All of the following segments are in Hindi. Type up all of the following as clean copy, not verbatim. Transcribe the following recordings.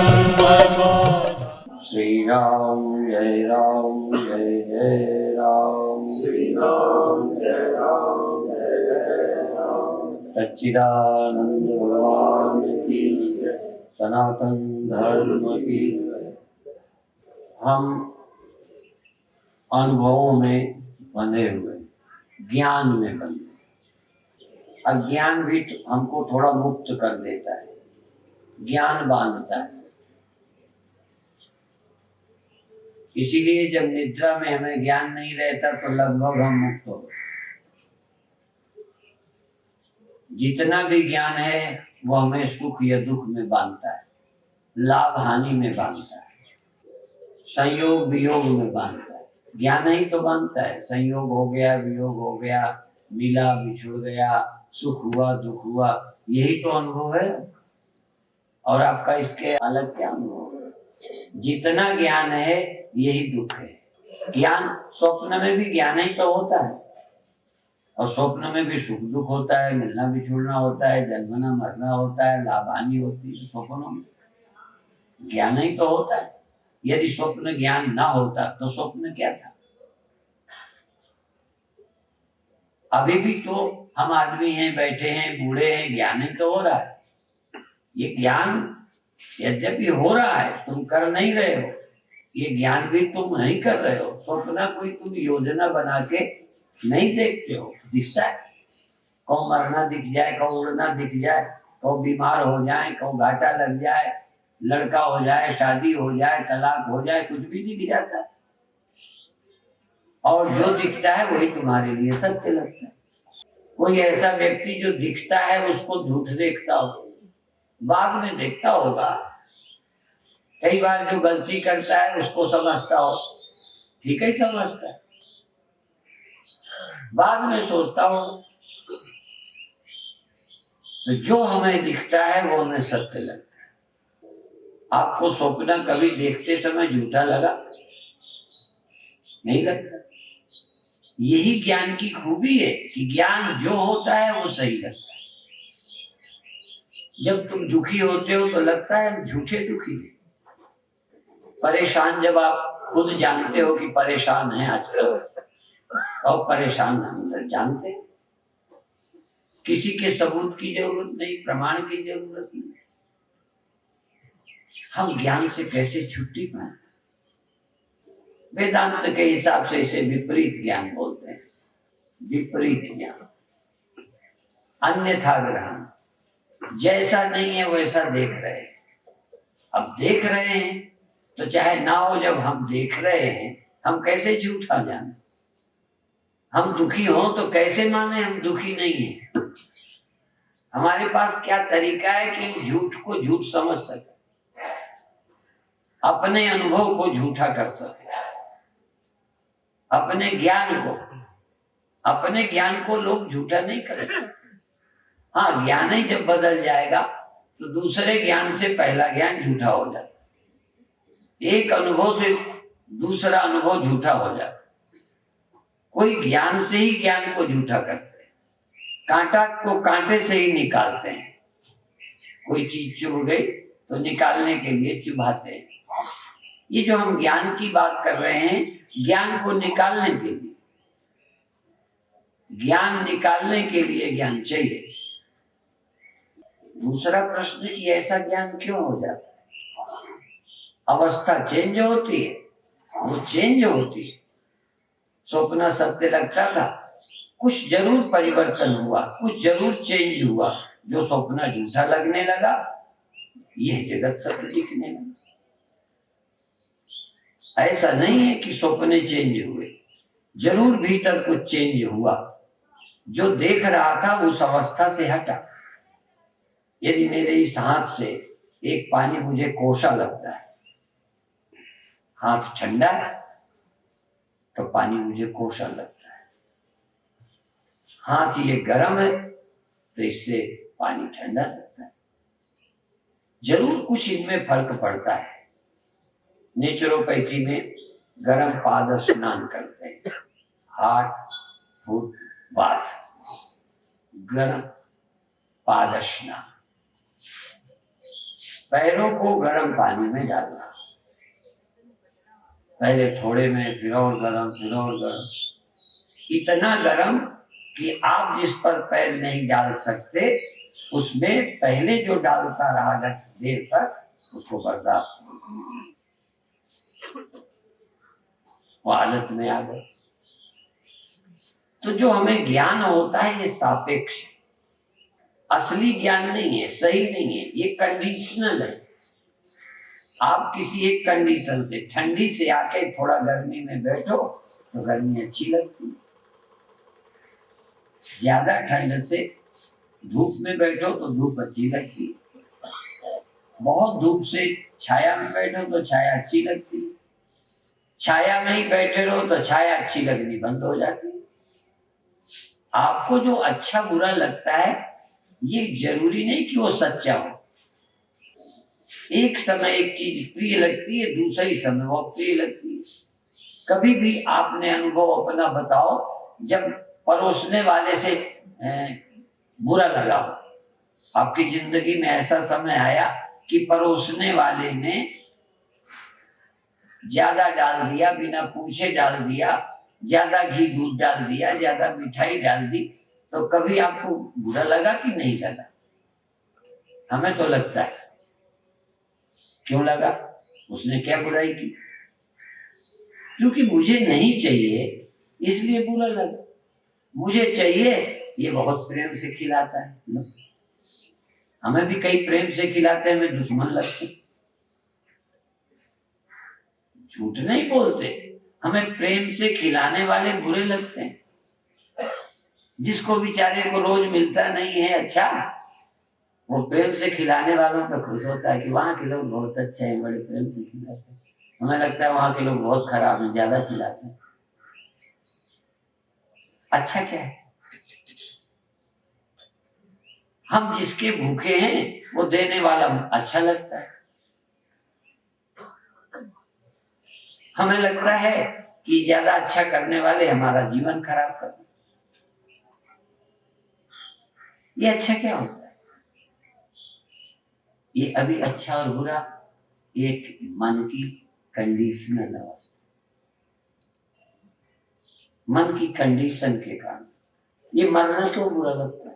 श्री राम जय राम श्री राम जय राम सच्चिदानंद भगवान की जय, सनातन धर्म की जय। हम अनुभवों में बंधे हुए, ज्ञान में बंधे। अज्ञान भी हमको थोड़ा मुक्त कर देता है, ज्ञान बांधता है। इसीलिए जब निद्रा में हमें ज्ञान नहीं रहता तो लगभग हम मुक्त हो गए। जितना भी ज्ञान है वो हमें सुख या दुख में बांधता है, लाभ हानि में बांधता है, संयोग वियोग में बांधता है। ज्ञान ही तो बांधता है। संयोग हो गया, वियोग हो गया, मिला बिछुड़ गया, सुख हुआ दुख हुआ, यही तो अनुभव है। और आपका इसके अलग क्या अनुभव है? जितना ज्ञान है यही दुख है। ज्ञान स्वप्न में भी ज्ञान ही तो होता है, और स्वप्न में भी सुख दुख होता है, मिलना बिछुड़ना होता है, जन्मना मरना होता है, लाभ हानि होती है। स्वप्नों में ज्ञान ही तो होता है। यदि स्वप्न ज्ञान ना होता तो स्वप्न क्या था? अभी भी तो हम आदमी हैं, बैठे हैं, बूढ़े हैं, ज्ञान ही तो हो रहा है। ये ज्ञान यद्यपि हो रहा है, तुम कर नहीं रहे हो। ये ज्ञान भी तुम नहीं कर रहे हो। स्वप्न कोई तुम योजना बना के नहीं देखते हो, दिखता है। कौ मरना दिख जाए, कौ उड़ना दिख जाए, कौ बीमार हो जाए, कौ घाटा लग जाए, लड़का हो जाए, शादी हो जाए, तलाक हो जाए, कुछ भी दिख जाता है। और जो दिखता है वही तुम्हारे लिए सत्य लगता है। कोई ऐसा व्यक्ति जो दिखता है उसको झूठ देखता हो, बाद में देखता होगा। कई बार जो गलती करता है उसको समझता हो, ठीक है समझता है, बाद में सोचता हो। तो जो हमें दिखता है वो हमें सत्य लगता है। आपको स्वप्न कभी देखते समय झूठा लगा? नहीं लगता। यही ज्ञान की खूबी है कि ज्ञान जो होता है वो सही लगता है। जब तुम दुखी होते हो तो लगता है हम झूठे दुखी हैं। परेशान जब आप खुद जानते हो कि परेशान है आजकल, और परेशान हम जानते हैं, किसी के सबूत की जरूरत नहीं, प्रमाण की जरूरत नहीं। हम ज्ञान से कैसे छुट्टी पाए? वेदांत के हिसाब से इसे विपरीत ज्ञान बोलते हैं। विपरीत ज्ञान, अन्यथा ग्रहण। जैसा नहीं है वैसा देख रहे हैं। अब देख रहे हैं तो चाहे ना हो, जब हम देख रहे हैं हम कैसे झूठा जाने? हम दुखी हो तो कैसे माने हम दुखी नहीं है? हमारे पास क्या तरीका है कि झूठ को झूठ समझ सके, अपने अनुभव को झूठा कर सके, अपने ज्ञान को लोग झूठा नहीं कर सकते। हाँ, ज्ञान ही जब बदल जाएगा तो दूसरे ज्ञान से पहला ज्ञान झूठा हो जाता है। एक अनुभव से दूसरा अनुभव झूठा हो जाता है। कोई ज्ञान से ही ज्ञान को झूठा करते हैं, कांटा को कांटे से ही निकालते हैं। कोई चीज चुभ गई तो निकालने के लिए चुभाते हैं। ये जो हम ज्ञान की बात कर रहे हैं, ज्ञान को निकालने के लिए, ज्ञान निकालने के लिए ज्ञान चाहिए। दूसरा प्रश्न कि ऐसा ज्ञान क्यों हो जाता है? अवस्था चेंज होती है, वो चेंज होती है। स्वप्न सत्य लगता था, कुछ जरूर परिवर्तन हुआ, कुछ जरूर चेंज हुआ, जो स्वप्न झूठा लगने लगा, यह जगत सत्य दिखने लगा। ऐसा नहीं है कि स्वप्ने चेंज हुए, जरूर भीतर कुछ चेंज हुआ। जो देख रहा था उस अवस्था से हटा। यदि मेरे इस हाथ से एक पानी मुझे कोसा लगता है, हाथ ठंडा है तो पानी मुझे कोसा लगता है। हाथ ये गर्म है तो इससे पानी ठंडा लगता है। जरूर कुछ इनमें फर्क पड़ता है। नेचुरोपैथी में गर्म पाद स्नान करते हैं, हाथ फुट बाथ, गर्म पाद स्नान। पैरों को गर्म पानी में डालना, पहले थोड़े में, फिर और गर्म, फिर और गर्म, इतना गर्म कि आप जिस पर पैर नहीं डाल सकते उसमें पहले जो डालता रहा देर तक उसको बर्दाश्त नहीं, वो आदत में आ गए। तो जो हमें ज्ञान होता है ये सापेक्ष है, असली ज्ञान नहीं है, सही नहीं है, ये कंडीशनल है। आप किसी एक कंडीशन से, ठंडी से आके थोड़ा गर्मी में बैठो तो गर्मी अच्छी लगती है, ज्यादा ठंड से धूप में बैठो तो धूप अच्छी लगती है, बहुत धूप से छाया में बैठो तो छाया अच्छी लगती है, छाया में ही बैठे रहो तो छाया अच्छी लगनी बंद हो जाती है। आपको जो अच्छा बुरा लगता है ये जरूरी नहीं कि वो सच्चा हो। एक समय एक चीज प्रिय लगती है, दूसरे समय वो प्रिय लगती है। कभी भी आपने अनुभव अपना बताओ जब परोसने वाले से बुरा लगा हो। आपकी जिंदगी में ऐसा समय आया कि परोसने वाले ने ज्यादा डाल दिया, बिना पूछे डाल दिया, ज्यादा घी दूध डाल दिया, ज्यादा मिठाई डाल दी, तो कभी आपको बुरा लगा कि नहीं लगा? हमें तो लगता है। क्यों लगा? उसने क्या बुराई की? क्योंकि मुझे नहीं चाहिए इसलिए बुरा लगा, मुझे चाहिए ये बहुत प्रेम से खिलाता है। हमें भी कई प्रेम से खिलाते हैं, हमें दुश्मन लगते, झूठ नहीं बोलते, हमें प्रेम से खिलाने वाले बुरे लगते हैं। जिसको बेचारे को रोज मिलता नहीं है अच्छा, वो प्रेम से खिलाने वालों पे खुश होता है कि वहां के लोग बहुत अच्छे हैं, बड़े प्रेम से खिलाते हैं। हमें लगता है वहां के लोग बहुत खराब हैं, ज्यादा खिलाते हैं। अच्छा क्या है? हम जिसके भूखे हैं वो देने वाला अच्छा लगता है। हमें लगता है कि ज्यादा अच्छा करने वाले हमारा जीवन खराब कर दें। ये अच्छा क्या होता है? ये अभी अच्छा और बुरा एक मन की कंडीशनल अवस्था, मन की कंडीशन के कारण। ये मरना क्यों बुरा लगता है?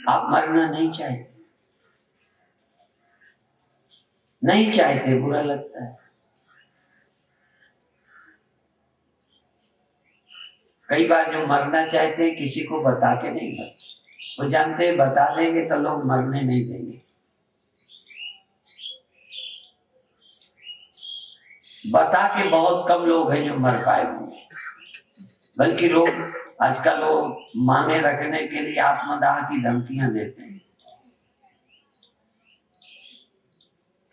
आप मरना नहीं चाहते, नहीं चाहते, बुरा लगता है। कई बार जो मरना चाहते हैं किसी को बता के नहीं मरते, वो जानते हैं बता देंगे तो लोग मरने नहीं देंगे। बता के बहुत कम लोग हैं जो मर पाए होंगे, बल्कि लोग आजकल लोग मांगे रखने के लिए आत्मदाह की धमकियां देते हैं।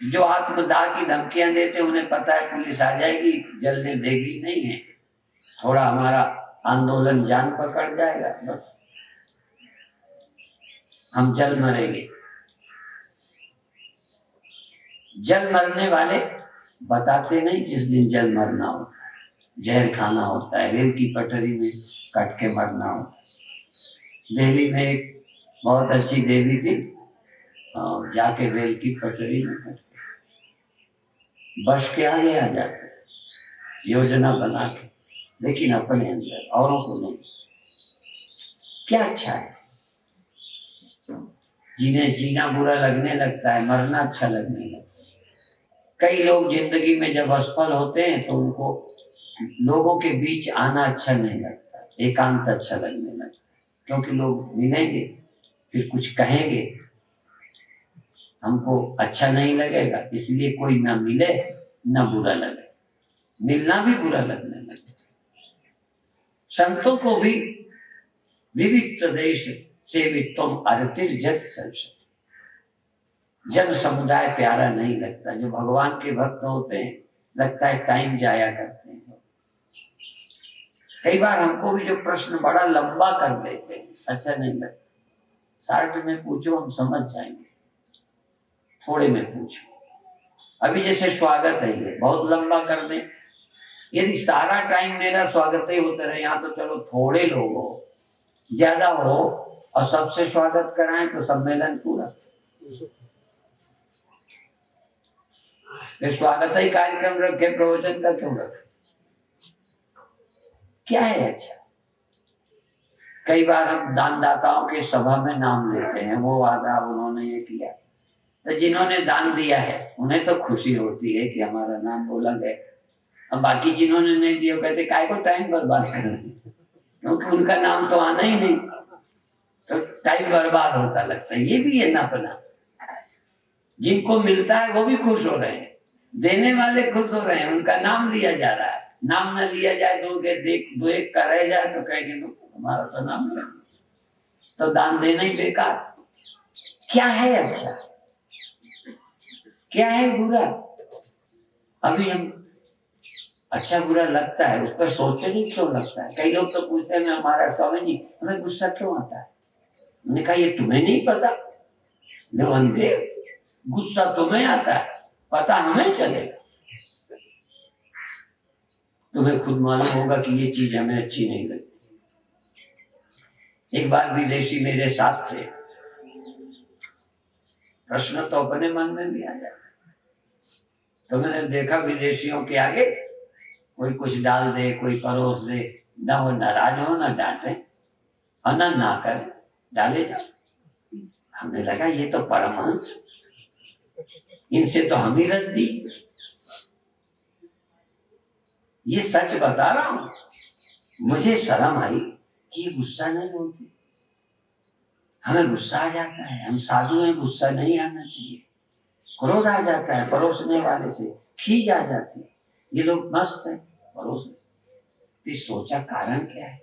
जो आत्मदाह की धमकियां देते हैं उन्हें पता है पुलिस आ जाएगी, जलने देगी नहीं है, थोड़ा हमारा आंदोलन जान पकड़ जाएगा, बस हम जल मरेंगे। जल मरने वाले बताते नहीं जिस दिन जल मरना होता है, जहर खाना होता है, रेल की पटरी में कट के मरना होता है। दिल्ली में एक बहुत अच्छी देवी थी, जाके रेल की पटरी में कट के बस के आगे आ जाते, योजना बना के, लेकिन अपने अंदर, औरों को नहीं। क्या अच्छा है? जिन्हें जीना बुरा लगने लगता है, मरना अच्छा लगने लगता है। कई लोग जिंदगी में जब असफल होते हैं तो उनको लोगों के बीच आना अच्छा नहीं लगता, एकांत अच्छा लगने लगता है, क्योंकि लोग मिलेंगे फिर कुछ कहेंगे, हमको अच्छा नहीं लगेगा, इसलिए कोई ना मिले ना बुरा लगे, मिलना भी बुरा लगने लगे। संतों को भी विविध प्रदेश सेवित्वम अर्तिर्जत सर्षत्, जन समुदाय प्यारा नहीं लगता। जो भगवान के भक्त होते हैं लगता है टाइम जाया करते हैं। कई बार हमको भी जो प्रश्न बड़ा लंबा कर देते हैं अच्छा नहीं लगता, शार्ट में पूछो हम समझ जाएंगे, थोड़े में पूछो। अभी जैसे स्वागत है, ये बहुत लंबा कर दे, यदि सारा टाइम मेरा स्वागत ही होता रहे, यहाँ तो चलो थोड़े लोग हो, ज्यादा हो और सबसे स्वागत कराएं तो सम्मेलन पूरा। फिर स्वागत ही कार्यक्रम रखे, प्रवचन का क्यों रखे? क्या है अच्छा? कई बार हम दानदाताओं के सभा में नाम लेते हैं, वो वादा उन्होंने ये किया, तो जिन्होंने दान दिया है उन्हें तो खुशी होती है कि हमारा नाम बोला गया। अब बाकी जिन्होंने नहीं दिया कहते काय को टाइम बर्बाद कर रहे हैं, क्योंकि उनका नाम तो आना ही नहीं, तो टाइम बर्बाद होता लगता है। ये भी है ना अपना, जिनको मिलता है वो भी खुश हो रहे हैं, देने वाले खुश हो रहे हैं, उनका नाम लिया जा रहा है। नाम न लिया जाए तो देख कर रह जाए तो कहेंगे हमारा तो नाम नहीं, तो दान देना ही बेकार। क्या है अच्छा, क्या है बुरा? अभी हम अच्छा बुरा लगता है, उस पर सोचते नहीं क्यों लगता है। कई लोग तो पूछते हैं हमारा स्वामी जी हमें गुस्सा क्यों आता है? मैंने कहा ये तुम्हें नहीं पता, अंधे, गुस्सा तुम्हें आता है, पता हमें चलेगा। तुम्हें खुद मालूम होगा कि ये चीज हमें अच्छी नहीं लगती। एक बार विदेशी मेरे साथ थे, प्रश्न तो अपने मन में भी आ जाता, तो मैंने देखा विदेशियों के आगे कोई कुछ डाल दे, कोई परोस दे, ना वो नाराज हो ना डांटे और ना करे, डाले जा। हमने लगा ये तो परमहंस, इनसे तो हम ही रद्दी। ये सच बता रहा हूं, मुझे शर्म आई कि ये गुस्सा नहीं होती, हमें गुस्सा आ जाता है। हम साधु हैं, गुस्सा नहीं आना चाहिए। क्रोध आ जाता है परोसने वाले से, खींच आ जाती है। ये लोग मस्त है परोस, फिर सोचा कारण क्या है,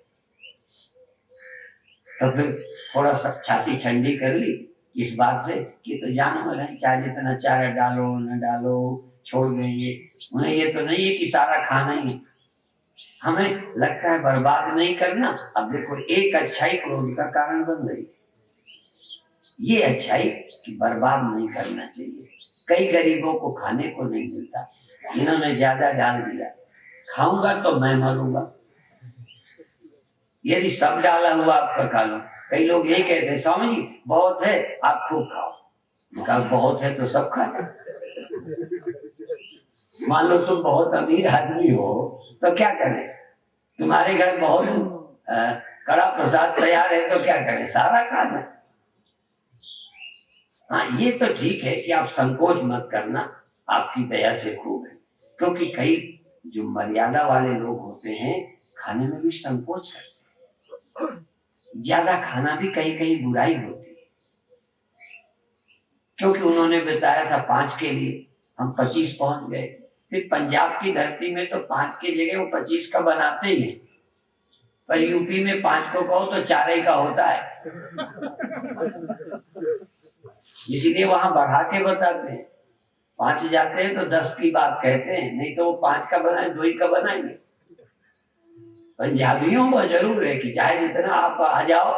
तो फिर थोड़ा सा छाती ठंडी कर ली इस बात से कि तो जानवर है, चाहे जितना चारा डालो न डालो छोड़ देंगे, उन्हें ये तो नहीं है कि सारा खाना ही है। हमें लगता है बर्बाद नहीं करना। अब देखो एक अच्छाई क्रोध का कारण बन रही है, ये अच्छाई कि बर्बाद नहीं करना चाहिए। कई गरीबों को खाने को नहीं मिलता, इन्होंने ज्यादा डाल दिया, खाऊंगा तो मैं मरूंगा, यदि सब डाला हुआ आपका खा लो। कई लोग ये कहते हैं स्वामी जी बहुत है आप खूब खाओ, कहा बहुत है तो सब खा। मान लो तुम बहुत अमीर आदमी हो तो क्या करें, तुम्हारे घर बहुत कड़ा प्रसाद तैयार है तो क्या करें, सारा खा लें। हाँ ये तो ठीक है कि आप संकोच मत करना, आपकी दया से खूब है, क्योंकि कई जो मर्यादा वाले लोग होते हैं खाने में भी संकोच करते हैं। ज्यादा खाना भी कहीं कहीं बुराई होती है, क्योंकि उन्होंने बताया था 5 के लिए, हम 25 पहुंच गए। फिर पंजाब की धरती में तो 5 की जगह वो 25 का बनाते ही हैं, पर यूपी में 5 को कहो तो 4 ही का होता है, इसीलिए वहां बढ़ा के बताते हैं। 5 जाते हैं तो 10 की बात कहते हैं, नहीं तो वो 5 का बनाए 2 ही का बनाएंगे। पंजाबियों को जरूर है कि चाहे जितना आप आ जाओ।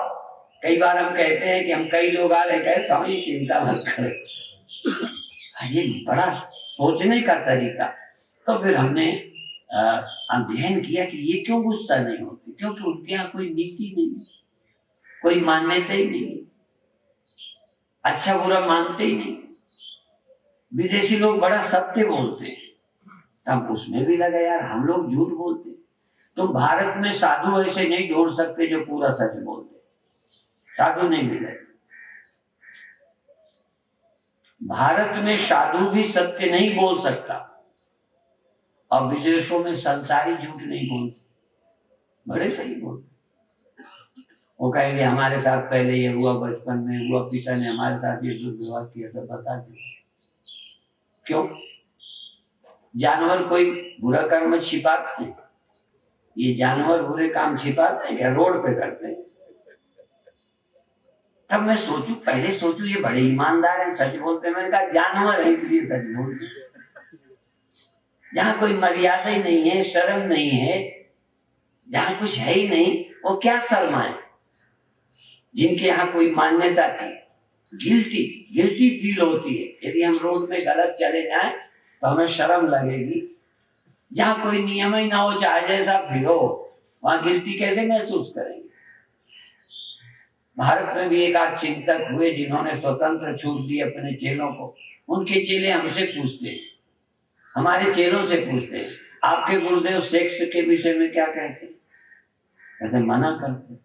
कई बार हम कहते हैं कि हम कई लोग आ रहे, कहे स्वामी चिंता मत करें, ये बड़ा सोचने का तरीका। तो फिर हमने अध्ययन किया कि ये क्यों गुस्सा नहीं होते, क्योंकि उनके यहाँ कोई नीति नहीं, कोई मान्यता ही नहीं, अच्छा बुरा मानते ही नहीं। विदेशी लोग बड़ा सत्य बोलते हैं, तब उसमें भी लगा यार हम लोग झूठ बोलते। तो भारत में साधु ऐसे नहीं ढूंढ सकते जो पूरा सच बोलते, साधु नहीं मिले। भारत में साधु भी सत्य नहीं बोल सकता, और विदेशों में संसारी झूठ नहीं बोलते, बड़े सही बोलते। वो कहेंगे हमारे साथ पहले ये हुआ, बचपन में हुआ, पिता ने हमारे साथ ये दुर्व्यवहार किया, सब बता दिया। क्यों? जानवर कोई बुरा कर्म छिपाते हैं, ये जानवर बुरे काम छिपाते हैं या रोड पे करते हैं? तब मैं सोचू, पहले सोचू ये बड़े ईमानदार हैं, सच बोलते हैं। मैंने कहा जानवर है इसलिए सच बोलते। जहाँ कोई मर्यादा ही नहीं है, शर्म नहीं है, जहाँ कुछ है ही नहीं, वो क्या शर्माए। जिनके यहाँ कोई मान्यता थी, गिल्टी फील होती है, यदि हम रोड में गलत चले जाएं तो हमें शर्म लगेगी। जहाँ कोई नियम ही ना हो, चाहे जैसा फिरो, वहां गिल्टी कैसे महसूस करेंगे। भारत में भी एक आध चिंतक हुए जिन्होंने स्वतंत्र छूट दी अपने चेलों को। उनके चेले हमसे पूछते हैं हमारे चेलों से पूछते हैं आपके गुरुदेव सेक्स के विषय में क्या कहते हैं? कहते मना करते।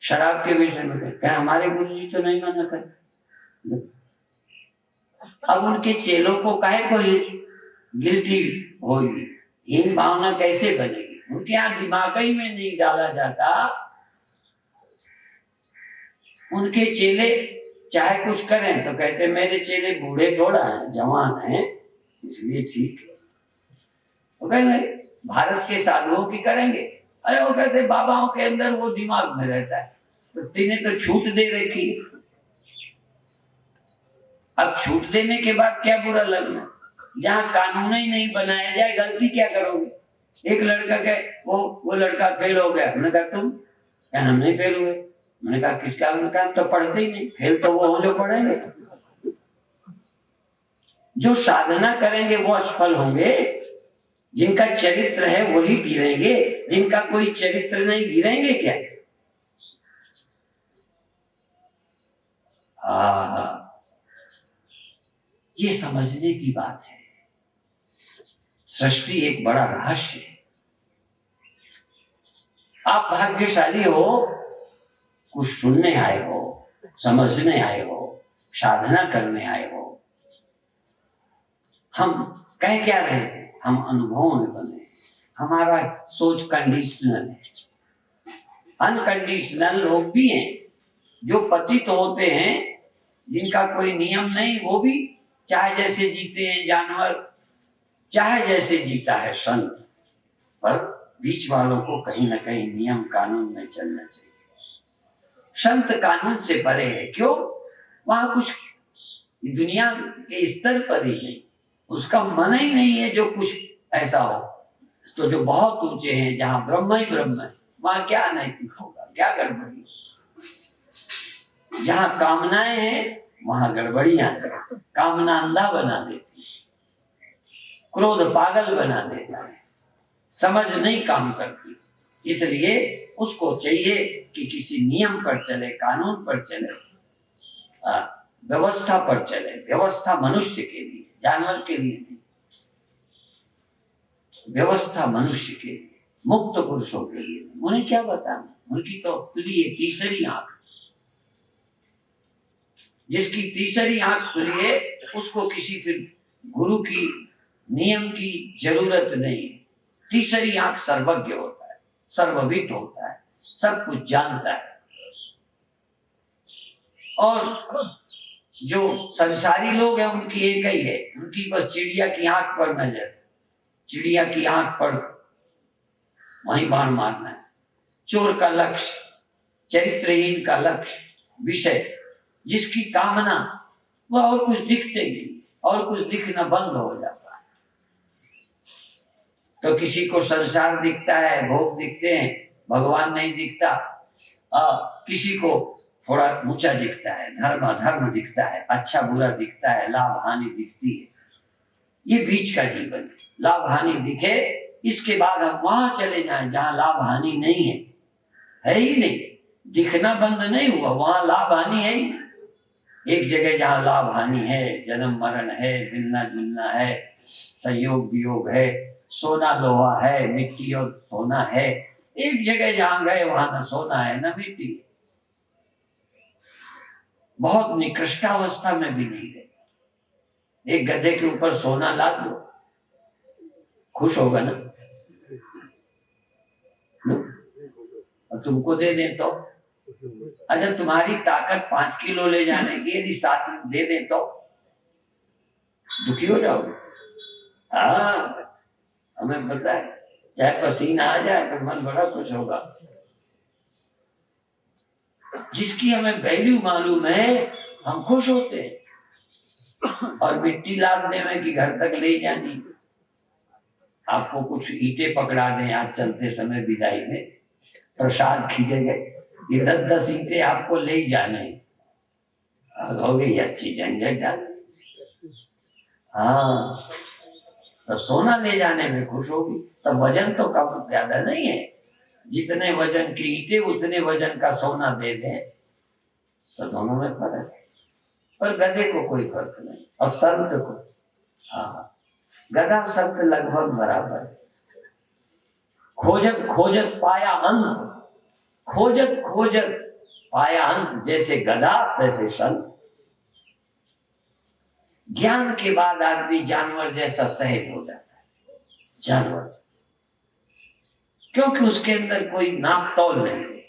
शराब के विषय में कहते हमारे गुरु जी तो नहीं मना करते। अब उनके चेलों को काहे को गिल्टी होगी, हीन भावना कैसे बनेगी? उनके यहाँ दिमाग ही में नहीं डाला जाता। उनके चेले चाहे कुछ करें तो कहते मेरे चेले बूढ़े थोड़ा हैं, जवान हैं, इसलिए ठीक है। तो कहेंगे भारत के साधुओं की करेंगे। अरे वो कहते बाबाओं के अंदर वो दिमाग में रहता है, तो तीने तो छूट दे रखी। अब छूट देने के बाद क्या बुरा लगना? जहाँ कानून ही नहीं बनाया जाए, गलती क्या करोगे? एक लड़का के वो लड़का फेल हो गया, हमने कहा तुम? क्या हम नहीं फेल हुए? मैंने कहा किसका? हमने कहा तो पढ़ते ही नहीं, फेल तो वो हो जो पढ़ेंगे। जो साधना करेंगे वो असफल होंगे, जिनका चरित्र है वही गिरेंगे, जिनका कोई चरित्र नहीं गिरेंगे क्या? ये समझने की बात है। सृष्टि एक बड़ा रहस्य है। आप भाग्यशाली हो, कुछ सुनने आए हो, समझने आए हो, साधना करने आए हो। हम कह क्या रहे थे? हम अनुभवों में बने। हमारा सोच कंडीशनल है। अनकंडीशनल लोग भी हैं जो पतित होते हैं, जिनका कोई नियम नहीं, वो भी चाहे जैसे जीते हैं जानवर, चाहे जैसे जीता है संत, पर बीच वालों को कहीं ना कहीं नियम कानून में चलना चाहिए। संत कानून से परे है। क्यों? वहां कुछ दुनिया के स्तर पर ही नहीं, उसका मन ही नहीं है जो कुछ ऐसा हो। तो जो बहुत ऊंचे हैं, जहां ब्रह्म ही ब्रह्म है, वहां क्या अनैतिक होगा, क्या गड़बड़ी? जहां कामनाएं हैं वहां गड़बड़ियां हैं। कामना अंधा बना देती है, क्रोध पागल बना देता है, समझ नहीं काम करती। इसलिए उसको चाहिए कि किसी नियम पर चले, कानून पर चले, व्यवस्था पर चले। व्यवस्था मनुष्य के लिए, जानवर के लिए नहीं। व्यवस्था मनुष्य के लिए, मुक्त पुरुषों के लिए। उन्हें क्या बताना? उनकी तो खुली है तीसरी आंख। जिसकी तीसरी आंख खुली है उसको किसी फिर गुरु की नियम की जरूरत नहीं है। तीसरी आंख सर्वज्ञ होता है, सर्वविद होता है, सब कुछ जानता है। और जो संसारी लोग हैं उनकी एक ही है, उनकी बस चिड़िया की आंख पर नजर, चिड़िया की आंख पर वहीं बाण मारना है। चोर का लक्ष्य, चरित्रहीन का लक्ष्य, विषय, जिसकी कामना वह और कुछ दिखते ही, और कुछ दिखना बंद हो जाता है। तो किसी को संसार दिखता है, भोग दिखते हैं, भगवान नहीं दिखता। किसी को थोड़ा ऊंचा दिखता है, धर्म अधर्म दिखता है, अच्छा बुरा दिखता है, लाभ हानि दिखती है। ये बीच का जीवन है। लाभ हानि दिखे, इसके बाद हम वहां चले जाएं जहां लाभ हानि नहीं है ही नहीं। दिखना बंद नहीं हुआ, वहां लाभ हानि है ही नहीं। एक जगह जहां लाभ हानि है, जन्म मरण है, मिलना जुलना है, संयोग वियोग है, सोना लोहा है, मिट्टी और सोना है। एक जगह जहां गए वहां न सोना है न मिट्टी। बहुत निकृष्टावस्था में भी नहीं गए। एक गधे के ऊपर सोना लाद दो, खुश होगा ना? और तुमको दे दे तो? अच्छा, तुम्हारी ताकत 5 किलो ले जाने की, यदि 7 दे दे तो दुखी हो जाओगे? हाँ, हमें पता है, चाहे पसीना आ जाए पर मन बड़ा कुछ होगा। जिसकी हमें वैल्यू मालूम है, हम खुश होते हैं। और मिट्टी लादने में कि घर तक ले जानी, आपको कुछ ईंटें पकड़ा दें आज चलते समय विदाई में, प्रसाद खींचेंगे, ये 10 ईंटें आपको ले जाने, हो गई अच्छी झंझट डाल। हाँ, तो सोना ले जाने में खुश होगी। तो वजन तो कम ज्यादा नहीं है, जितने वजन की ईंटें उतने वजन का सोना दे दे तो दोनों में फर्क है। पर गधे को कोई फर्क नहीं, और संत को। हाँ, गदा शब्द लगभग बराबर है। खोजत खोजत पाया अंत, खोजत खोजत पाया अंत, जैसे गदा वैसे संत। ज्ञान के बाद आदमी जानवर जैसा सहज हो जाता है, जानवर, क्योंकि उसके अंदर कोई नाप तौल नहीं है,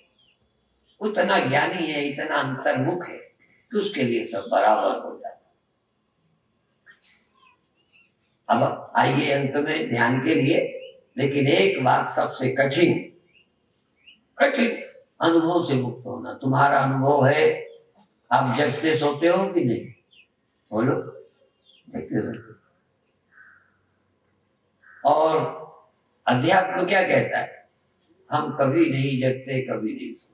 उतना ज्ञानी है, इतना अंतर्मुख है कि उसके लिए सब बराबर हो जाता है। अब आइए अंत में ध्यान के लिए, लेकिन एक बात सबसे कठिन अनुभव से मुक्त होना। तुम्हारा अनुभव है, आप जगते सोते हो कि नहीं? बोलो, देखते रहते। और अध्यात्म क्या कहता है? हम कभी नहीं जगते, कभी नहीं सोते,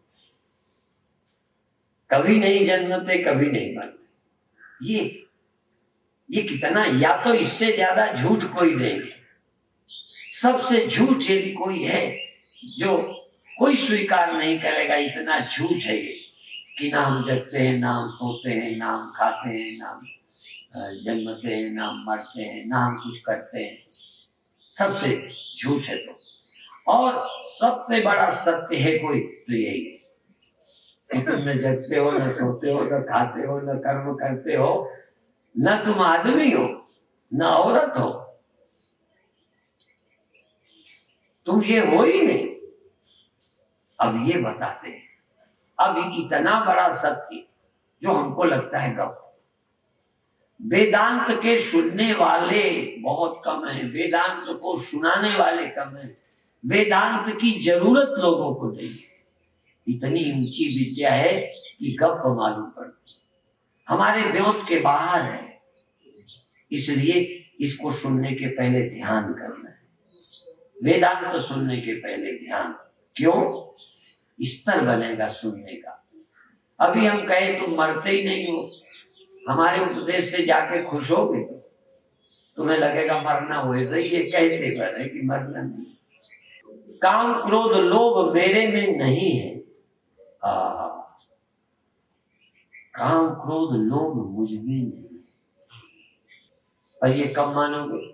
कभी नहीं जन्मते, कभी नहीं मरते। ये कितना, या तो इससे ज्यादा झूठ कोई नहीं है। सबसे झूठ यदि कोई है जो कोई स्वीकार नहीं करेगा, इतना झूठ है ये कि ना हम जगते हैं, ना हम सोते हैं, ना हम खाते हैं, ना हम जन्मते हैं, ना हम मरते हैं, ना हम कुछ करते हैं। सबसे झूठ है तो। और सबसे बड़ा सत्य है कोई तो यही है कि तुम न जगते हो, न सोते हो, न खाते हो, न कर्म करते हो, न तुम आदमी हो, न औरत हो, तुम ये हो ही नहीं। अब ये बताते हैं, अब इतना बड़ा सत्य जो हमको लगता है गप। वेदांत के सुनने वाले बहुत कम हैं, वेदांत को सुनाने वाले कम हैं, वेदांत की जरूरत लोगों को नहीं है। इतनी ऊंची विद्या है कि गप मालूम पड़ती, हमारे व्योत के बाहर है। इसलिए इसको सुनने के पहले ध्यान करना है। वेदांत तो सुनने के पहले ध्यान, क्यों? स्तर बनेगा सुनने का। अभी हम कहे तुम मरते ही नहीं हो, हमारे उपदेश से जाके खुश होगे, तुम्हें लगेगा मरना वैसे ही ये कहते बने कि मरना नहीं। काम क्रोध लोभ मेरे में नहीं है, काम क्रोध लोभ मुझ में नहीं है। और ये कब मानोगे?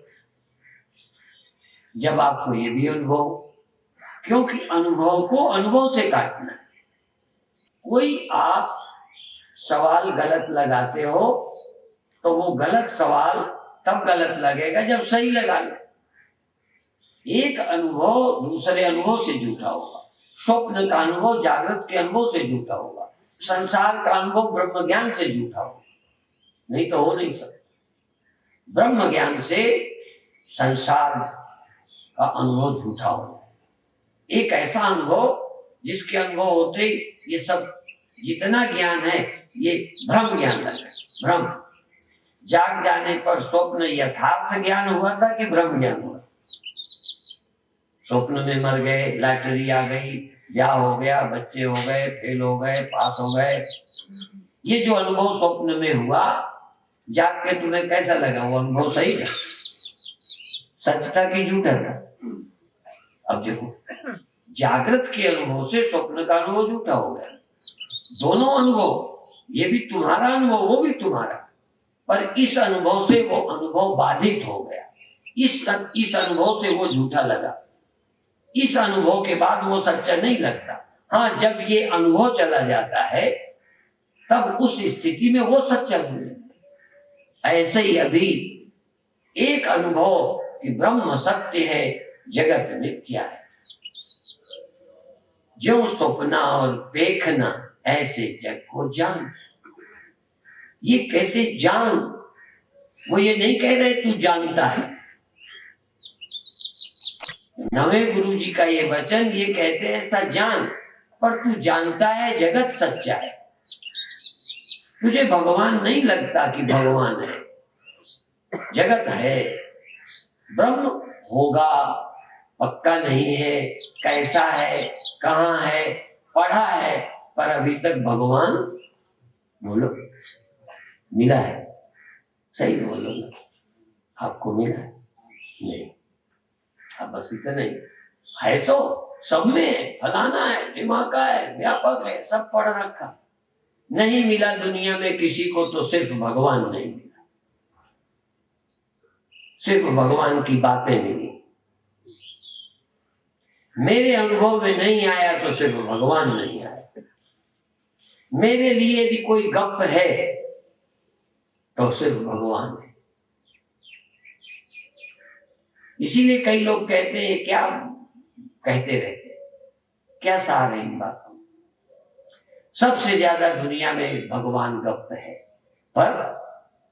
जब आपको ये भी अनुभव, क्योंकि अनुभव को अनुभव से काटना है। कोई आप सवाल गलत लगाते हो तो वो गलत सवाल तब गलत लगेगा जब सही लगा लो। एक अनुभव दूसरे अनुभव से झूठा होगा, स्वप्न का अनुभव जागृत के अनुभव से झूठा होगा, संसार का अनुभव ब्रह्म ज्ञान से झूठा होगा, नहीं तो हो नहीं सकता। ब्रह्म ज्ञान से संसार का अनुभव झूठा होगा। एक ऐसा अनुभव जिसके अनुभव होते ये सब जितना ज्ञान है ये भ्रम ज्ञान लगा। भ्रम, जाग जाने पर स्वप्न यथार्थ ज्ञान हुआ था कि भ्रम ज्ञान हुआ? स्वप्न में मर गए, लॉटरी आ गई, ब्याह हो गया, बच्चे हो गए, फेल हो गए, पास हो गए, ये जो अनुभव स्वप्न में हुआ, जाग के तुम्हें कैसा लगा? वो अनुभव सही था, सच था कि झूठा था? अब देखो, जागृत के अनुभव से स्वप्न का अनुभव झूठा हो गया। दोनों अनुभव, ये भी तुम्हारा अनुभव, वो भी तुम्हारा, पर इस अनुभव से वो अनुभव बाधित हो गया, इस अनुभव से वो झूठा लगा, इस अनुभव के बाद वो सच्चा नहीं लगता। हाँ, जब ये अनुभव चला जाता है तब उस स्थिति में वो सच्चा मिलेगा। ऐसे ही अभी एक अनुभव कि ब्रह्म सत्य है, जगत मिथ्या है, जो स्वप्ना और देखना ऐसे जग को जान। ये कहते जान, वो ये नहीं कह रहे तू जानता है। नवे गुरु जी का ये वचन ये कहते हैं ऐसा जान, पर तू जानता है जगत सच्चा है। तुझे भगवान नहीं लगता कि भगवान है, जगत है, ब्रह्म होगा पक्का नहीं है, कैसा है, कहाँ है, पढ़ा है, पर अभी तक भगवान बोलो मिला है? सही बोलो ना, आपको मिला है? नहीं। अब बस इतना ही है, तो सब में फलाना है, दिमाग है, व्यापक है, सब पढ़ रखा, नहीं मिला दुनिया में किसी को तो सिर्फ भगवान नहीं मिला। सिर्फ भगवान की बातें मिली। मेरे अनुभव में नहीं आया तो सिर्फ भगवान नहीं आया। मेरे लिए यदि कोई गप है तो सिर्फ भगवान है। इसीलिए कई लोग कहते हैं, क्या कहते रहते, क्या सार है इन बातों में। सबसे ज्यादा दुनिया में भगवान गप है, पर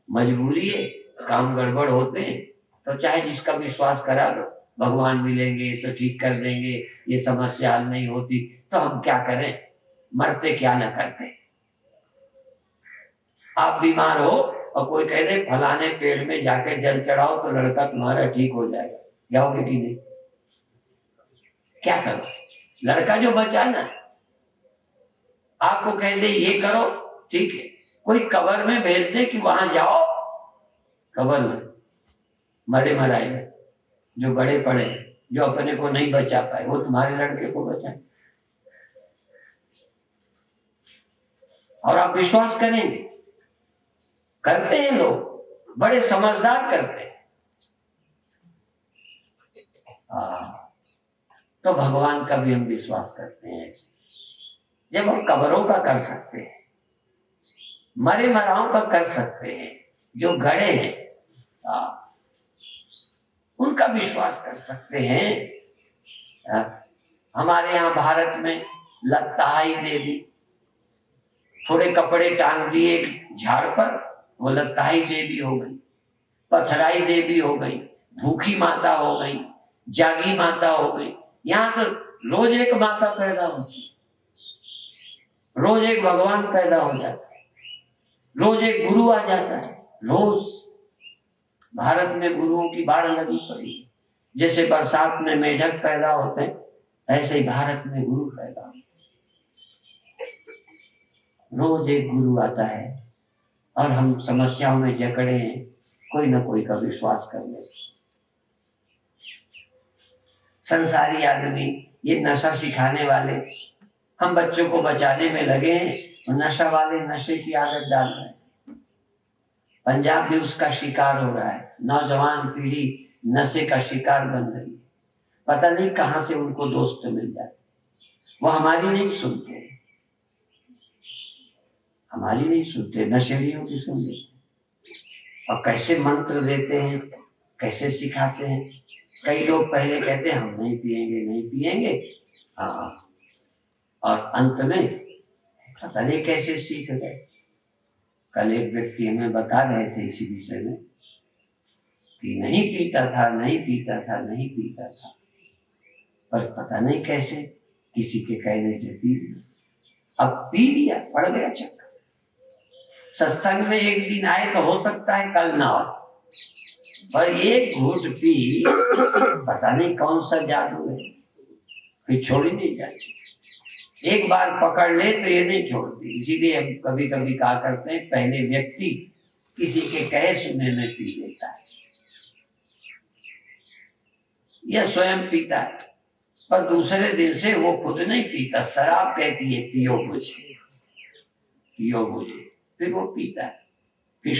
मजबूरी है, काम गड़बड़ होते हैं तो चाहे जिसका विश्वास करा लो, भगवान मिलेंगे तो ठीक कर देंगे, ये समस्या हल नहीं होती, तो हम क्या करें, मरते क्या न करते। आप बीमार हो और कोई कह दे फलाने पेड़ में जाके जल चढ़ाओ तो लड़का तुम्हारा ठीक हो जाएगा, जाओगे कि नहीं? क्या करो? लड़का जो बचा ना, आपको कह दे ये करो, ठीक है, कोई कब्र में भेज दे कि वहां जाओ, कब्र में मरे मराए में जो गड़े पड़े, जो अपने को नहीं बचा पाए, वो तुम्हारे लड़के को बचाए। और आप विश्वास करेंगे, करते हैं लोग, बड़े समझदार करते हैं। तो भगवान का भी हम विश्वास करते हैं ऐसे। जब हम कब्रों का कर सकते हैं, मरे मराओं का कर सकते हैं, जो गड़े हैं उनका विश्वास कर सकते हैं। हमारे यहाँ भारत में लताई देवी, थोड़े कपड़े टांग दिए झाड़ पर, वो लताई देवी हो गई, पथराई देवी हो गई, भूखी माता हो गई, जागी माता हो गई। यहाँ तो रोज एक माता पैदा होती है, रोज एक भगवान पैदा हो जाता है, रोज एक गुरु आ जाता है। रोज भारत में गुरुओं की बाढ़ लगी पड़ी है। जैसे बरसात में मेढक पैदा होते हैं, ऐसे ही भारत में गुरु पैदा होते हैं। रोज एक गुरु आता है और हम समस्याओं में जकड़े हैं, कोई ना कोई का विश्वास कर ले। संसारी आदमी, ये नशा सिखाने वाले, हम बच्चों को बचाने में लगे हैं, और नशा वाले नशे की आदत डाल रहे हैं। पंजाब भी उसका शिकार हो रहा है, नौजवान पीढ़ी नशे का शिकार बन रही है। पता नहीं कहां से उनको दोस्त मिल जाते, वो हमारी नहीं सुनते, हमारी नहीं सुनते, नशेड़ियों की सुन लेते। और कैसे मंत्र देते हैं, कैसे सिखाते हैं। कई लोग पहले कहते हैं हम नहीं पिएंगे, नहीं पिएंगे, और अंत में पता नहीं कैसे सीख गए। कल एक व्यक्ति हमें बता रहे थे इसी विषय में कि नहीं पीता था, नहीं पीता था, नहीं पीता था, पर पता नहीं कैसे किसी के कहने से पी लिया। अब पी लिया, पड़ गया चक्कर। सत्संग में एक दिन आए तो हो सकता है कल ना हो, पर एक घूंट पी, पता नहीं कौन सा जादू है, फिर छोड़ ही नहीं जाती। एक बार पकड़ ले तो ये नहीं छोड़ती। इसीलिए हम कभी कभी कहा करते हैं, पहले व्यक्ति किसी के कहे सुने में पी लेता है, यह स्वयं पीता है, पर दूसरे दिन से वो खुद नहीं पीता। शराब कहती है पियो मुझे, पियो मुझे, फिर वो पीता है। फिर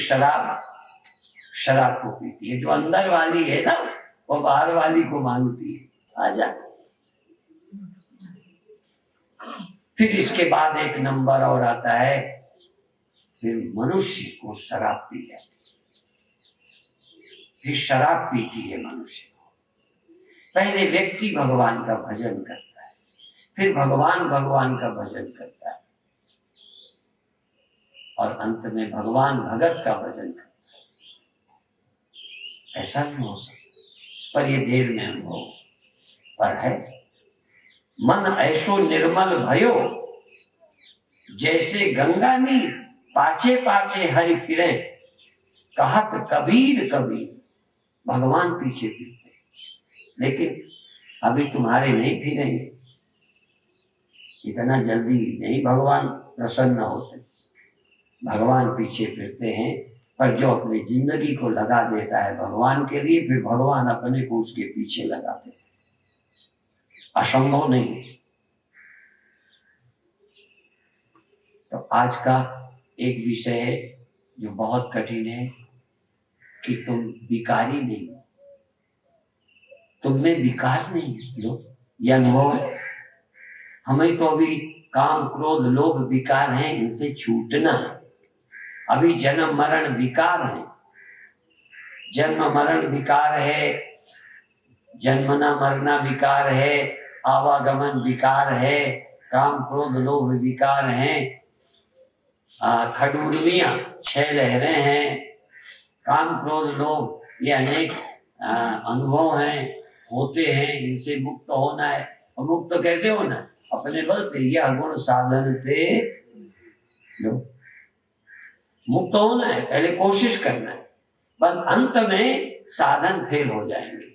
शराब को पीती है। जो अंदर वाली है ना, वो बाहर वाली को मानती है। आजा। फिर इसके बाद एक नंबर और आता है, फिर मनुष्य को शराब पी जाती है, फिर शराब पीती है मनुष्य को। पहले व्यक्ति भगवान का भजन करता है, फिर भगवान का भजन करता है, और अंत में भगवान भगत का भजन करता है। ऐसा नहीं हो सकता, पर ये देर में अनुभव पर है। मन ऐसो निर्मल भयो, जैसे गंगा नीर पाछे पाछे हरि फिरे, कहत कबीर कबीर। भगवान पीछे फिरते, लेकिन अभी तुम्हारे नहीं फिरेंगे, इतना जल्दी नहीं भगवान प्रसन्न होते। भगवान पीछे फिरते हैं, पर जो अपनी जिंदगी को लगा देता है भगवान के लिए, फिर भगवान अपने को उसके पीछे लगाते हैं। असंभव नहीं है। तो आज का एक विषय है जो बहुत कठिन है कि तुम विकारी नहीं हो, तुम में विकार नहीं है लो, यह अनुभव है। हमें तो अभी काम क्रोध लोभ विकार हैं, इनसे छूटना है। अभी जन्म मरण विकार है, जन्म मरण विकार है, जन्मना मरना विकार है, आवागमन विकार है, काम क्रोध लोभ विकार हैं, खडूरमियां 6 लहरें हैं, काम क्रोध लोभ ये अनेक अनुभव हैं, होते हैं, इनसे मुक्त होना है। और मुक्त कैसे होना है? अपने बल से, यह गुण साधन से मुक्त होना है। पहले कोशिश करना है, बस अंत में साधन फेल हो जाएंगे।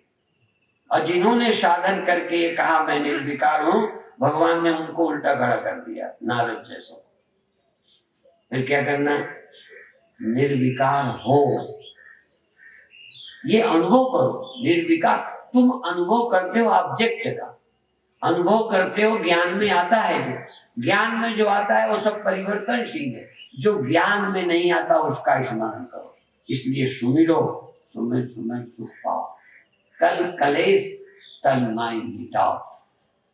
और जिन्होंने साधन करके ये कहा मैं निर्विकार हूं, भगवान ने उनको उल्टा खड़ा कर दिया, नारद जैसा। फिर क्या करना? निर्विकार हो, ये अनुभव करो। निर्विकार तुम अनुभव करते हो ऑब्जेक्ट का, अनुभव करते हो, ज्ञान में आता है। जो ज्ञान में जो आता है वो सब परिवर्तनशील है, जो ज्ञान में नहीं आता उसका स्मरण करो। इसलिए सुमिरो सुमिर सुमिर सुख पाओ, कल कलेश तन माई मिटाओ,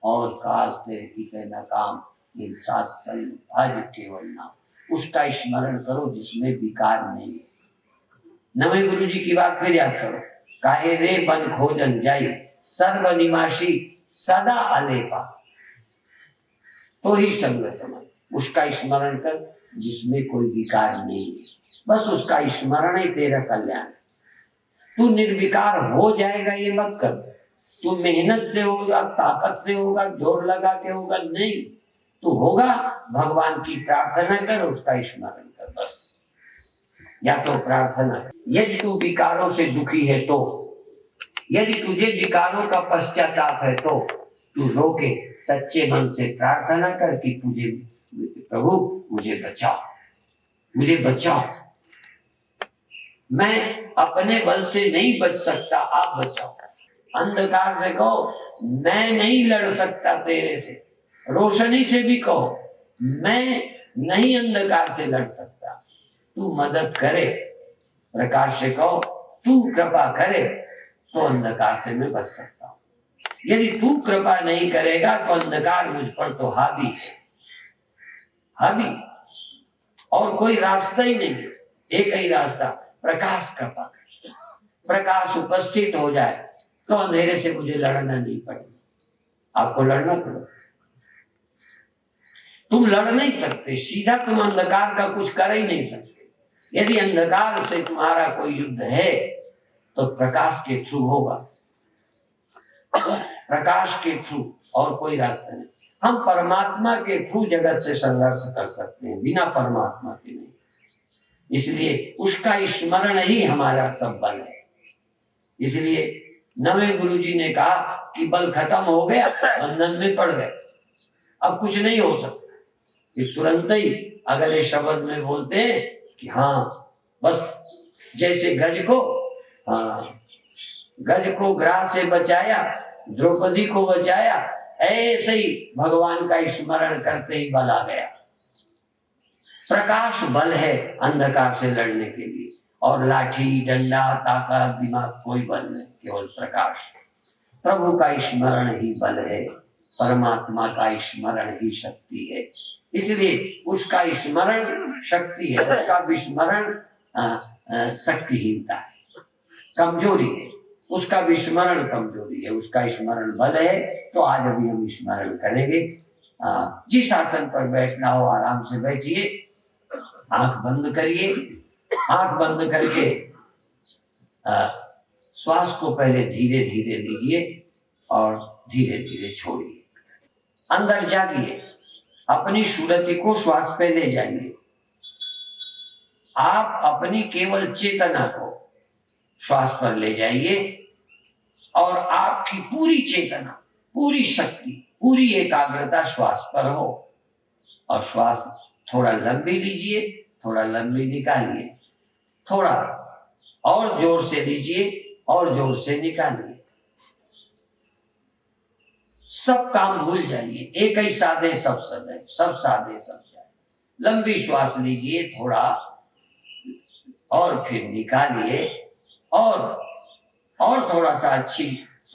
और काज तेरे की कहना काम एक साथ चल भज केवल नाम। उसका स्मरण करो जिसमें विकार नहीं है। नवे गुरु जी की बात फिर याद करो, काहे रे बन खोजन जाई सर्वनिवासी सदा अलेपा, तो ही संग समय। उसका स्मरण कर जिसमें कोई विकार नहीं है, बस उसका स्मरण ही तेरा कल्याण। तू निर्विकार हो जाएगा ये मत कर, तू मेहनत से होगा, ताकत से होगा, जोर लगा के होगा, नहीं। तू होगा, भगवान की प्रार्थना कर, उसका स्मरण कर बस। या तो प्रार्थना कर, यदि तू विकारों से दुखी है तो, यदि तुझे विकारों का पश्चाताप है तो तू रो के सच्चे मन से प्रार्थना कर कि तुझे प्रभु मुझे बचाओ, मुझे बचाओ। मैं अपने बल से नहीं बच सकता, आप बचाओ। अंधकार से कहो मैं नहीं लड़ सकता तेरे से, रोशनी से भी कहो मैं नहीं अंधकार से लड़ सकता, तू मदद करे। प्रकाश से कहो तू कृपा करे तो अंधकार से मैं बच सकता हूँ। यदि तू कृपा नहीं करेगा तो अंधकार मुझ पर तो हावी है, हावी, और कोई रास्ता ही नहीं है। एक ही रास्ता, प्रकाश कृपा। प्रकाश उपस्थित हो जाए तो अंधेरे से मुझे लड़ना नहीं पड़ेगा। आपको लड़ना पड़ेगा, तुम लड़ नहीं सकते सीधा, तुम अंधकार का कुछ कर ही नहीं सकते। यदि अंधकार से तुम्हारा कोई युद्ध है तो प्रकाश के थ्रू होगा, प्रकाश के थ्रू, और कोई रास्ता नहीं। हम परमात्मा के थ्रू जगत से संघर्ष कर सकते हैं, बिना परमात्मा के नहीं। इसलिए उसका स्मरण ही हमारा सब बल है। इसलिए नवे गुरु जी ने कहा कि बल खत्म हो गया, बंधन में पड़ गए, अब कुछ नहीं हो सकता। इस तुरंत ही अगले शब्द में बोलते हैं कि हाँ बस, जैसे गज को ग्राह से बचाया, द्रौपदी को बचाया, ऐसे ही भगवान का स्मरण करते ही बल आ गया। प्रकाश बल है अंधकार से लड़ने के लिए, और लाठी डंडा ताकत दिमाग कोई बल नहीं, केवल प्रकाश। प्रभु का स्मरण ही बल है, परमात्मा का स्मरण ही शक्ति है। इसलिए उसका स्मरण शक्ति है, उसका विस्मरण शक्तिहीनता है, कमजोरी है। उसका विस्मरण कमजोरी है, उसका स्मरण बल है। तो आज अभी हम स्मरण करेंगे। जिस आसन पर बैठना हो आराम से बैठिए, आंख बंद करिए। आंख बंद करके श्वास को पहले धीरे धीरे लीजिए और धीरे धीरे छोड़िए। अंदर जागिए, अपनी सुरति को श्वास पे ले जाइए। आप अपनी केवल चेतना को श्वास पर ले जाइए, और आपकी पूरी चेतना, पूरी शक्ति, पूरी एकाग्रता श्वास पर हो। और श्वास थोड़ा लंबी लीजिए, थोड़ा लंबी निकालिए, थोड़ा और जोर से लीजिए और जोर से निकालिए। सब काम भूल जाइए, एक ही साधे सब सदे, सब साधे सब जाए। लंबी श्वास लीजिए थोड़ा, और फिर निकालिए, और थोड़ा सा अच्छी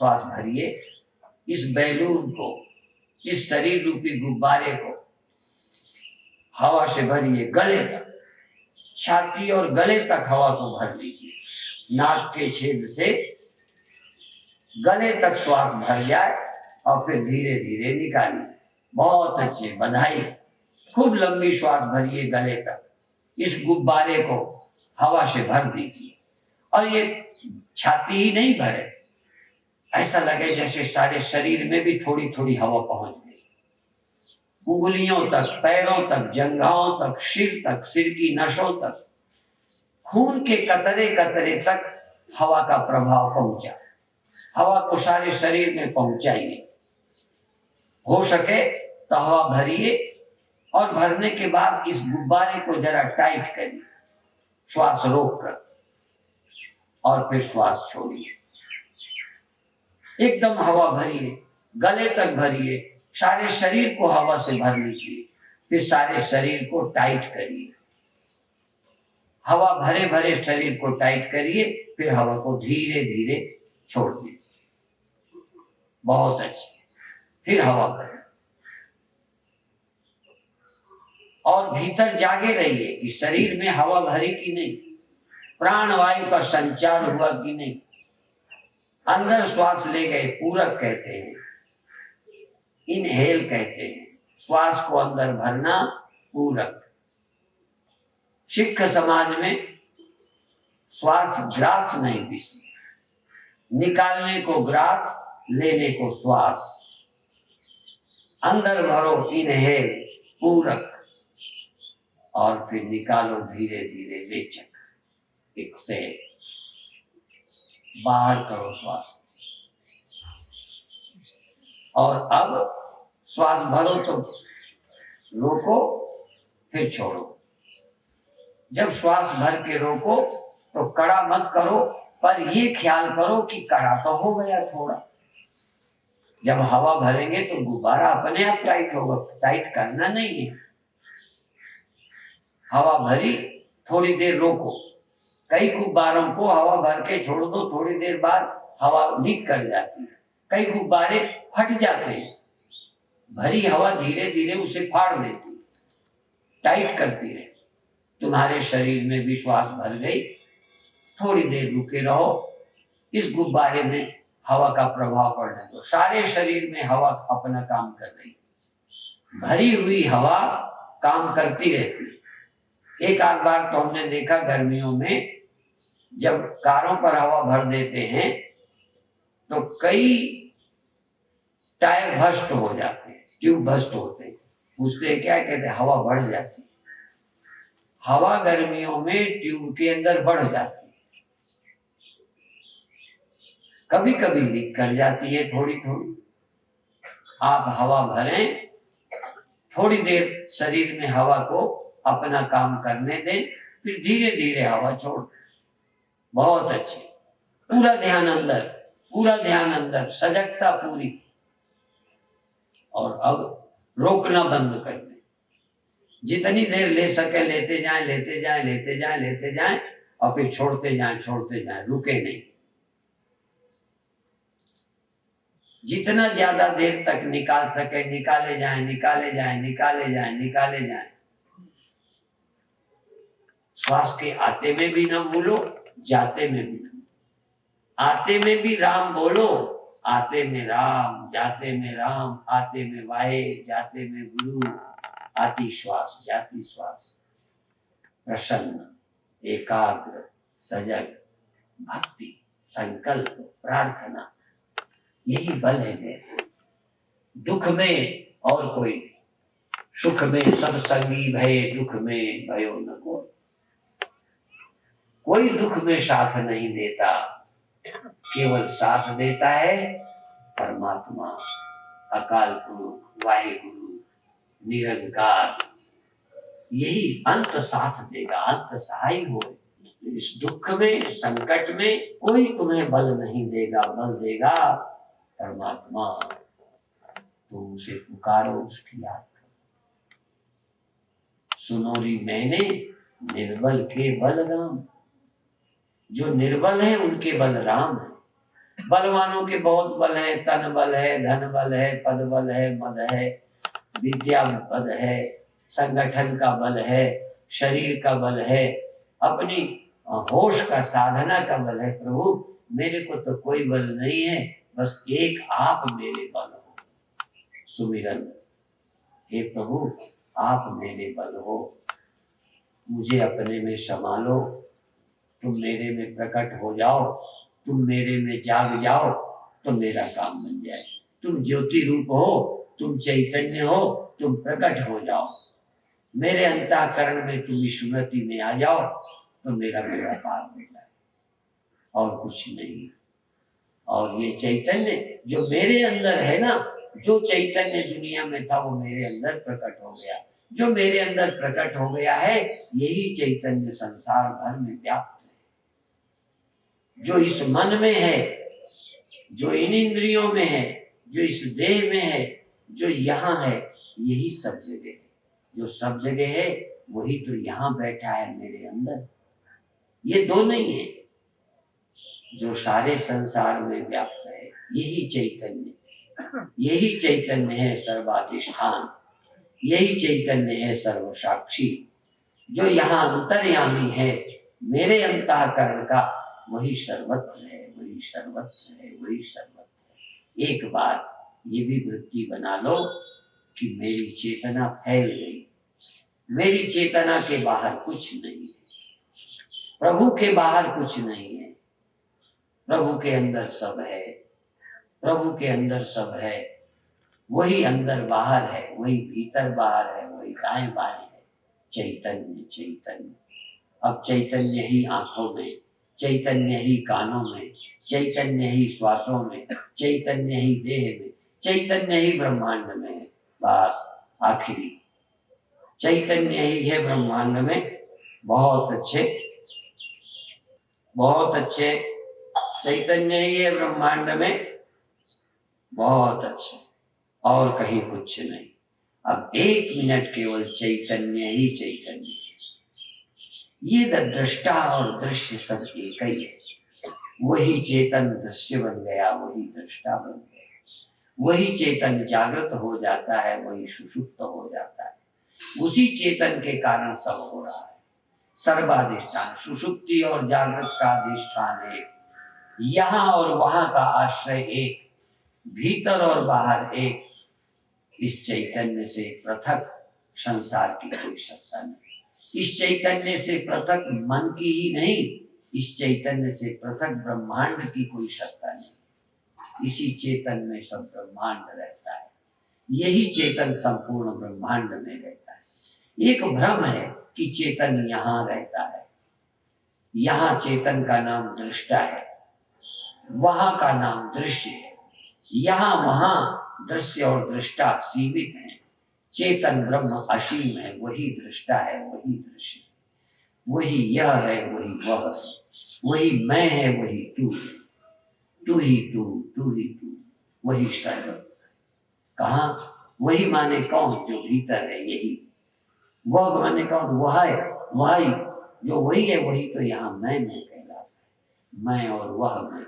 श्वास भरिए, इस बैलून को, इस शरीर रूपी गुब्बारे को हवा से भरिए गले तक, छाती और गले तक हवा को भर लीजिए। नाक के छेद से गले तक श्वास भर जाए और फिर धीरे धीरे निकालिए। बहुत अच्छे, बधाई। खूब लंबी श्वास भरिए गले तक, इस गुब्बारे को हवा से भर दीजिए। और ये छाती ही नहीं भरे, ऐसा लगे जैसे सारे शरीर में भी थोड़ी थोड़ी हवा पहुंच गई, उंगलियों तक, पैरों तक, जंघाओं तक, सिर तक, सिर की नसों तक, खून के कतरे कतरे तक हवा का प्रभाव पहुंचा। हवा को सारे शरीर में पहुंचाइए। हो सके तो हवा भरिए और भरने के बाद इस गुब्बारे को जरा टाइट करिए, श्वास रोक कर, और फिर श्वास छोड़िए। एकदम हवा भरिए, गले तक भरिए, सारे शरीर को हवा से भर लीजिए, फिर सारे शरीर को टाइट करिए। हवा भरे भरे शरीर को टाइट करिए, फिर हवा को धीरे धीरे छोड़ दीजिए। बहुत अच्छे, फिर हवा करें और भीतर जागे रहिए कि शरीर में हवा भरी कि नहीं, प्राणवायु का संचार हुआ कि नहीं। अंदर श्वास ले गए, पूरक कहते हैं, इनहेल कहते हैं। श्वास को अंदर भरना पूरक। सिख समाज में श्वास ग्रास नहीं पीसी, निकालने को ग्रास, लेने को श्वास। अंदर भरो, इनहेल, पूरक, और फिर निकालो धीरे धीरे रेचक, एक से बाहर करो श्वास। और अब श्वास भरो तो रोको, फिर छोड़ो। जब श्वास भर के रोको तो कड़ा मत करो, पर ये ख्याल करो कि कड़ा तो हो गया थोड़ा। जब हवा भरेंगे तो गुब्बारा अपने आप टाइट होगा, टाइट करना नहीं है। हवा भरी, थोड़ी देर रोको। कई गुब्बारों को हवा भर के छोड़ दो, थोड़ी देर बाद हवा लीक कर जाती है, कई गुब्बारे फट जाते हैं। भरी हवा धीरे धीरे उसे फाड़ देती, टाइट करती रहे। तुम्हारे शरीर में भी श्वास भर गई, थोड़ी देर रुके रहो, इस गुब्बारे में हवा का प्रभाव पड़ने दो। सारे शरीर में हवा अपना काम कर रही, भरी हुई हवा काम करती रहती है। एक आध बार तो हमने देखा गर्मियों में जब कारों पर हवा भर देते हैं तो कई टायर भ्रष्ट हो जाते हैं, ट्यूब भ्रष्ट होते हैं। पूछते क्या कहते हैं, हवा बढ़ जाती है। हवा गर्मियों में ट्यूब के अंदर बढ़ जाती है, कभी कभी लीक कर जाती है थोड़ी थोड़ी। आप हवा भरें, थोड़ी देर शरीर में हवा को अपना काम करने दें, फिर धीरे धीरे हवा छोड़ दें। बहुत अच्छे, पूरा ध्यान अंदर, पूरा ध्यान अंदर, सजगता पूरी। और अब रोकना बंद कर दें, जितनी देर ले सके लेते जाएं, लेते जाएं, लेते जाएं, लेते जाएं, और फिर छोड़ते जाएं, छोड़ते जाएं, रुके नहीं। जितना ज्यादा देर तक निकाल सके निकाले जाएं, निकाले जाएं, निकाले जाएं, निकाले जाएं। श्वास के आते में भी न भूलो, जाते में भी न। आते में भी राम बोलो, आते में राम, जाते में राम, आते में वाहे, जाते में गुरु। आती श्वास, जाती श्वास। प्रसन्न, एकाग्र, सजग, भक्ति, संकल्प, प्रार्थना, यही बल है मेरे। दुख में और कोई, सुख में सब संगी भये, दुख में भयो न कोई। कोई दुख में साथ नहीं देता, केवल साथ देता है परमात्मा, अकाल पुरुष, वाहिगुरु, निरंकार। यही अंत साथ देगा, अंत सहाय हो। इस दुख में, संकट में कोई तुम्हें बल नहीं देगा, बल देगा परमात्मा। तुम उसे पुकारो, उसकी याद करो। सुनोरी मैंने निर्बल के बल राम। जो निर्बल है उनके बल राम है। बलवानों के बहुत बल है, तन बल है, धन बल है, पद बल है, मद है, विद्या बल है, संगठन का बल है, शरीर का बल है, अपनी होश का साधना का बल है। प्रभु मेरे को तो कोई बल नहीं है, बस एक आप मेरे बल हो। सुमिरन, हे प्रभु आप मेरे बल हो, मुझे अपने में संभालो, तुम मेरे में प्रकट हो जाओ, तुम मेरे में जाग जाओ तो मेरा काम बन जाए। तुम ज्योति रूप हो, तुम चैतन्य हो, तुम प्रकट हो जाओ, मेरे अंतःकरण में तुम स्मृति में आ जाओ तो मेरा बेड़ा पार हो जाए, और कुछ नहीं। और ये चैतन्य जो मेरे अंदर है ना, जो चैतन्य दुनिया में था वो मेरे अंदर प्रकट हो गया। जो मेरे अंदर प्रकट हो गया है यही चैतन्य संसार भर में व्याप्त है। जो इस मन में है, जो इन इंद्रियों में है, जो इस देह में है, जो यहाँ है, यही सब जगह है। जो सब जगह है वही तो यहाँ बैठा है मेरे अंदर। ये दो नहीं है, जो सारे संसार में व्याप्त है यही चैतन्य, यही चैतन्य है सर्वाधिष्ठान, यही चैतन्य है सर्वसाक्षी। जो यहाँ अंतर्यामी है मेरे अंतःकरण का, वही सर्वत्र है, वही सर्वत्र है, वही सर्वत्र है। एक बार ये भी वृत्ति बना लो कि मेरी चेतना फैल गई, मेरी चेतना के बाहर कुछ नहीं है, प्रभु के बाहर कुछ नहीं है, प्रभु के अंदर सब है, प्रभु के अंदर सब है। वही अंदर बाहर है, वही भीतर बाहर है, वही दाएं बाएं है। चैतन्य चैतन्य। अब चैतन्य ही आंखों में, चैतन्य ही कानों में, चैतन्य ही श्वासों में, चैतन्य ही देह में, चैतन्य ही ब्रह्मांड में है। बस आखिरी चैतन्य ही है ब्रह्मांड में। बहुत अच्छे, बहुत अच्छे, चैतन्य ही है ब्रह्मांड में, बहुत अच्छे, और कहीं कुछ नहीं। अब 1 मिनट केवल चैतन्य ही चैतन्य। ये दृष्टा और दृश्य सब एक ही है। वही चेतन दृश्य बन गया, वही दृष्टा बन गया। वही चेतन जागृत हो जाता है, वही सुषुप्त हो जाता है। उसी चेतन के कारण सब हो रहा है। सर्वाधिष्ठान, सुषुप्ति और जागृत का अधिष्ठान एक, यहाँ और वहां का आश्रय एक, भीतर और बाहर एक। इस चैतन्य से पृथक संसार की कोई सत्ता नहीं। इस चैतन्य से पृथक मन की ही नहीं, इस चैतन्य से पृथक ब्रह्मांड की कोई सत्ता नहीं। इसी चेतन में सब ब्रह्मांड रहता है, यही चेतन संपूर्ण ब्रह्मांड में रहता है। एक भ्रम है कि चेतन यहाँ रहता है, यहाँ चेतन का नाम दृष्टा है, वहां का नाम दृश्य है। यहाँ वहां दृश्य और दृष्टा सीमित है, चेतन ब्रह्म असीम है, वही दृष्टा है, वही दृश्य है, वही यह है, वही वह है, वही मैं है, वही तू है, तू ही तू, तू ही तू, वही सर्व। कहाँ? वही माने कौन? जो भीतर है, यही। वह माने कौन? वह है, वही जो वही है, वही तो यहाँ मैं कहलाता है। मैं और वह में,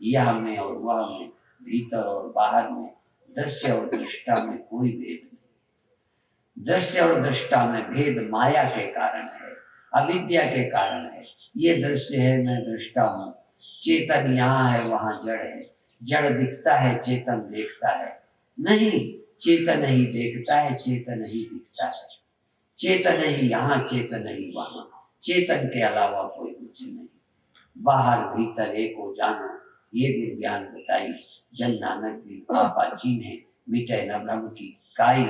यह में और वह में, भीतर और बाहर में, दृश्य और दृष्टा में कोई भेद नहीं। दृश्य और दृष्टा में भेद माया के कारण है, अविद्या के कारण है। ये दृश्य है, मैं दृष्टा हूँ। चेतन यहाँ है, वहाँ जड़ है। जड़ दिखता है, चेतन देखता है नहीं। चेतन ही देखता है, चेतन ही दिखता है। चेतन ही यहाँ, चेतन ही वहाँ, चेतन के अलावा कोई कुछ नहीं। बाहर भीतर एक हो जानो, ये गुरु ज्ञान बताई। जन नानक भी आपा चीन्हे, मिटे न भ्रम की काई।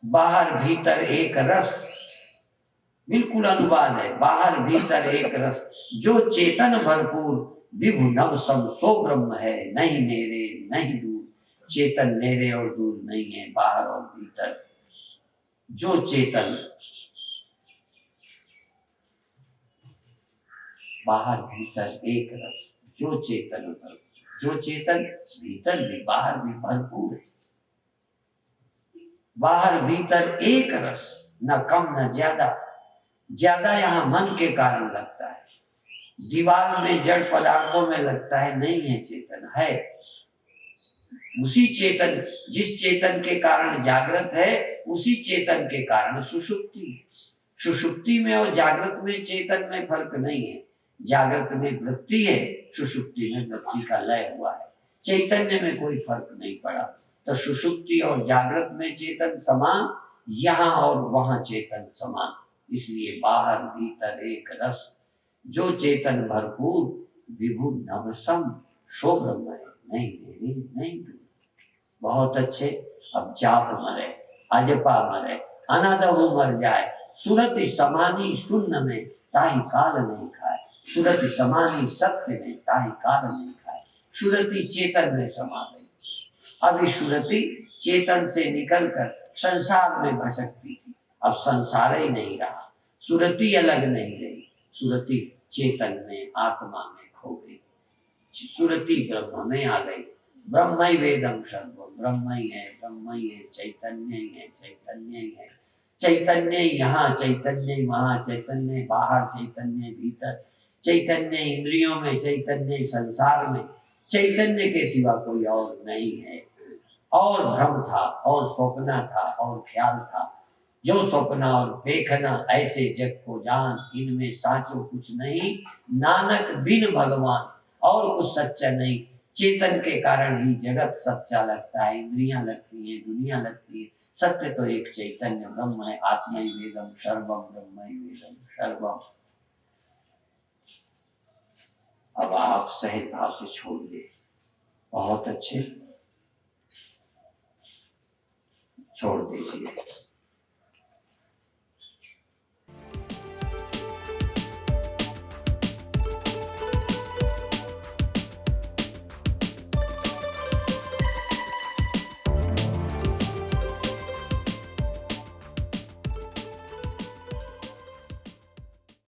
बाहर भीतर एक रस, बिल्कुल अनुवाद है। बाहर भीतर एक रस, जो चेतन भरपूर, विभु नव सम सो ब्रह्म है। नहीं नेरे नहीं दूर, चेतन नेरे और दूर नहीं है, बाहर और भीतर। जो चेतन बाहर भीतर एक रस, जो चेतन भरपूर, जो चेतन भीतर भी बाहर भी भरपूर है। बाहर भीतर एक रस, न कम न ज्यादा। ज्यादा यहाँ मन के कारण लगता है, दीवार में जड़ पदार्थों में लगता है नहीं है, चेतन है। उसी चेतन, जिस चेतन के कारण जागृत है, उसी चेतन के कारण सुषुप्ति है। सुषुप्ति में और जागृत में, चेतन में फर्क नहीं है। जागृत में वृत्ति है, सुषुप्ति में वृत्ति का लय हुआ है। चैतन्य में कोई फर्क नहीं पड़ा। तो सुषुप्ति और जागृत में चेतन समान, यहाँ और वहां चेतन समान। इसलिए बाहर भीतर एक रस, जो चेतन भरपूर विभु नवसम शो ब्रह्म है, नहीं मेरे नहीं दूर। बहुत अच्छे। अब जाप मरे, अजपा मरे, अनादहु मर जाए, सुरति समानी शून्य में ताहि काल नहीं खाए। सुरति समानी सत्य में ताहि काल नहीं खाए। सुरति चेतन में समा गई। अब इस सुरति चेतन से निकलकर संसार में भटकती थी, अब संसार ही नहीं रहा। सुरति अलग नहीं रही, सुरति चेतन में, आत्मा में खो गई। सुरति ब्रह्म में आ गई। ब्रह्म ही वेदम सर्वम, ब्रह्म ही है, ब्रह्म ही है, चैतन्य ही है, चैतन्य ही है। चैतन्य यहाँ, चैतन्य वहाँ, चैतन्य बाहर, चैतन्य भीतर, चैतन्य इंद्रियों में, चैतन्य संसार में। चैतन्य के सिवा कोई और नहीं है। और भ्रम था, और स्वप्न था, और ख्याल था। जो स्वप्न और देखना ऐसे जग को जान, इनमें साचो कुछ नहीं, नानक बिन भगवान और कुछ सच्चा नहीं। चेतन के कारण ही जगत सच्चा लगता है, इंद्रियां लगती है, दुनिया लगती है। सत्य तो एक चैतन्य ब्रह्म है। आत्मा ही वेदम सर्वम, ब्रह्म ही वेदम सर्वम। अब आप सहज भाव से छोड़ दे। बहुत अच्छे, छोड़ दीजिए।